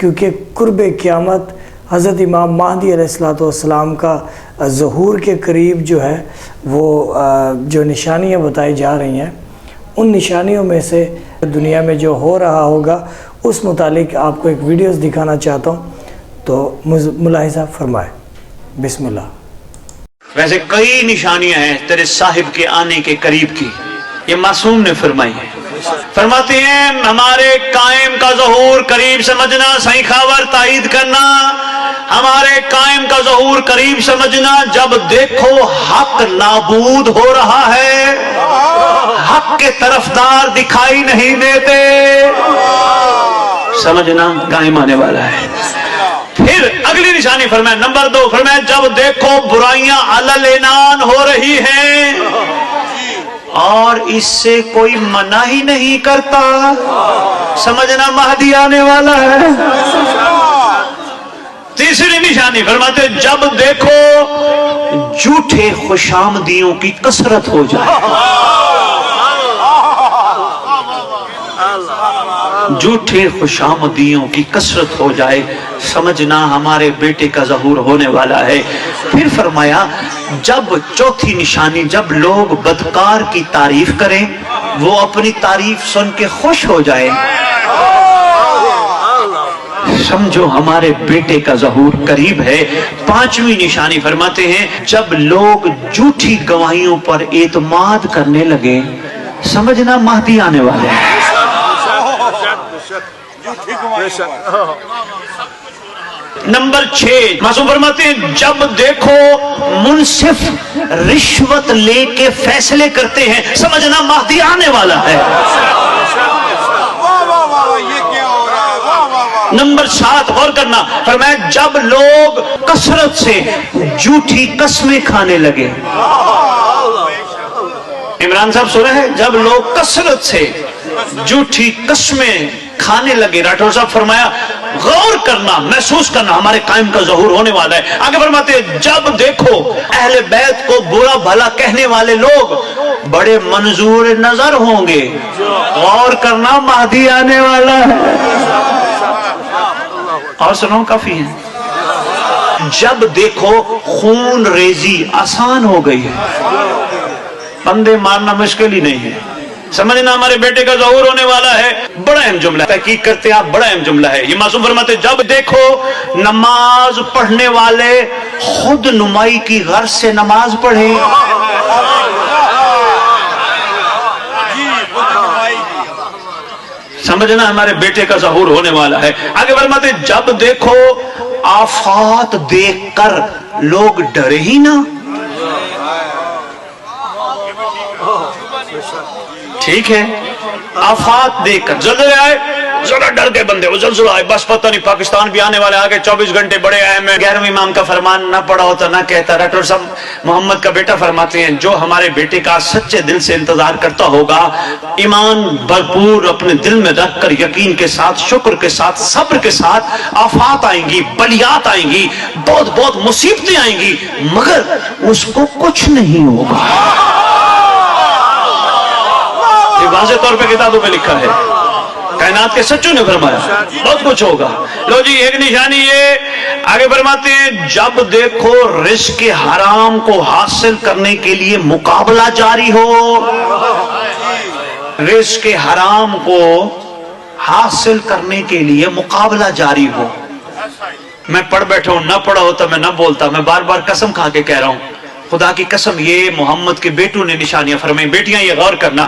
کیونکہ قرب قیامت حضرت امام مہدی علیہ السلام کا ظہور کے قریب جو ہے وہ جو نشانیاں بتائی جا رہی ہیں، ان نشانیوں میں سے دنیا میں جو ہو رہا ہوگا اس متعلق آپ کو ایک ویڈیوز دکھانا چاہتا ہوں، تو ملاحظہ فرمائے۔ بسم اللہ۔ ویسے کئی نشانیاں ہیں تیرے صاحب کے آنے کے قریب کی، یہ معصوم نے فرمائی ہے۔ فرماتے ہیں ہمارے قائم کا ظہور قریب سمجھنا، صحیح خبر تائید کرنا، ہمارے قائم کا ظہور قریب سمجھنا جب دیکھو حق نابود ہو رہا ہے، حق کے طرفدار دکھائی نہیں دیتے، سمجھنا قائم آنے والا ہے۔ پھر اگلی نشانی فرمائے نمبر 2، فرمائے جب دیکھو برائیاں علل اعنان ہو رہی ہیں اور اس سے کوئی منع ہی نہیں کرتا، سمجھنا مہدی آنے والا ہے۔ تیسری نشانی فرماتے جب دیکھو جھوٹے خوشامدیوں کی کثرت ہو جائے، جھوٹے خوشامدیوں کی کثرت ہو جائے، سمجھنا ہمارے بیٹے کا ظہور ہونے والا ہے۔ پھر فرمایا جب چوتھی نشانی، جب لوگ بدکار کی تعریف کریں وہ اپنی تعریف سن کے خوش ہو جائے، سمجھو ہمارے بیٹے کا ظہور قریب ہے۔ پانچویں نشانی فرماتے ہیں جب لوگ جھوٹی گواہیوں پر اعتماد کرنے لگے، سمجھنا مہدی آنے والے ہیں۔ نمبر 6 معصوم فرماتے ہیں جب دیکھو منصف رشوت لے کے فیصلے کرتے ہیں، سمجھنا مہدی آنے والا ہے۔ نمبر 7 غور کرنا، فرمایا جب لوگ کثرت سے جھوٹی قسمیں کھانے لگے، عمران صاحب سن رہے ہیں، جب لوگ کثرت سے جھوٹی قسمیں کھانے لگے، راٹھور صاحب فرمایا غور کرنا، محسوس کرنا ہمارے قائم کا ظہور ہونے والا ہے۔ آگے فرماتے ہیں جب دیکھو اہل بیت کو برا بھلا کہنے والے لوگ بڑے منظور نظر ہوں گے، غور کرنا مہدی آنے والا ہے۔ اور سنو کافی ہے۔ جب دیکھو خون ریزی آسان ہو گئی ہے، بندے مارنا مشکل ہی نہیں ہے، سمجھنا ہمارے بیٹے کا ظہور ہونے والا ہے۔ بڑا اہم جملہ ہے، تحقیق کرتے ہیں آپ، بڑا اہم جملہ ہے یہ۔ معصوم فرماتے جب دیکھو نماز پڑھنے والے خود نمائی کی غرض سے نماز پڑھیں، سمجھنا ہمارے بیٹے کا ظہور ہونے والا ہے۔ آگے فرماتے جب دیکھو آفات دیکھ کر لوگ ڈرے ہی نہ، ٹھیک ہے، آفات دیکھ کر زلزلے آئے ذرا ڈر گئے بندے، وہ زلزلہ آئے بس پتہ نہیں پاکستان بھی آنے والے، آگے 24 گھنٹے بڑے اہم ہیں، 11ویں امام کا فرمان نہ پڑا ہوتا نہ کہتا۔ ڈاکٹر صاحب محمد کا بیٹا فرماتے ہیں جو ہمارے بیٹے کا سچے دل سے انتظار کرتا ہوگا، ایمان بھرپور اپنے دل میں رکھ کر یقین کے ساتھ، شکر کے ساتھ، صبر کے ساتھ، آفات آئیں گی، بلیات آئیں گی، بہت بہت مصیبتیں آئیں گی، مگر اس کو کچھ نہیں ہوگا۔ یہ واضح طور پہ کتابوں میں لکھا ہے، کائنات کے سچوں نے فرمایا بہت کچھ ہوگا۔ لو جی ایک نشانی یہ، آگے فرماتے ہیں جب دیکھو رزق حرام کو حاصل کرنے کے لیے مقابلہ جاری ہو، رزق حرام کو حاصل کرنے کے لیے مقابلہ جاری ہو۔ میں پڑھ بیٹھا ہوں، نہ پڑھا ہوتا میں نہ بولتا، میں بار بار قسم کھا کے کہہ رہا ہوں، خدا کی قسم یہ محمد کے بیٹوں نے نشانیاں فرمائی۔ بیٹیاں یہ غور کرنا،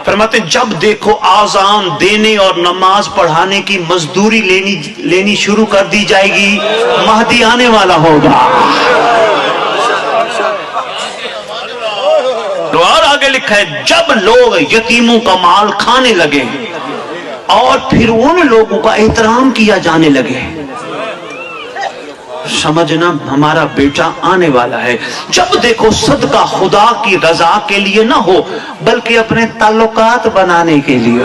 فرماتے ہیں جب دیکھو آذان دینے اور نماز پڑھانے کی مزدوری لینی شروع کر دی جائے گی، مہدی آنے والا ہوگا۔ اور آگے لکھا ہے جب لوگ یتیموں کا مال کھانے لگے اور پھر ان لوگوں کا احترام کیا جانے لگے، سمجھنا ہمارا بیٹا آنے والا ہے۔ جب دیکھو صدقہ خدا کی رضا کے لیے نہ ہو بلکہ اپنے تعلقات بنانے کے لیے۔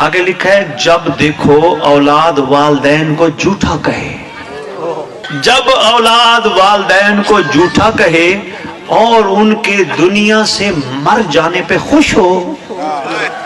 آگے لکھا ہے جب دیکھو اولاد والدین کو جھوٹا کہے، جب اولاد والدین کو جھوٹا کہے اور ان کے دنیا سے مر جانے پہ خوش ہو،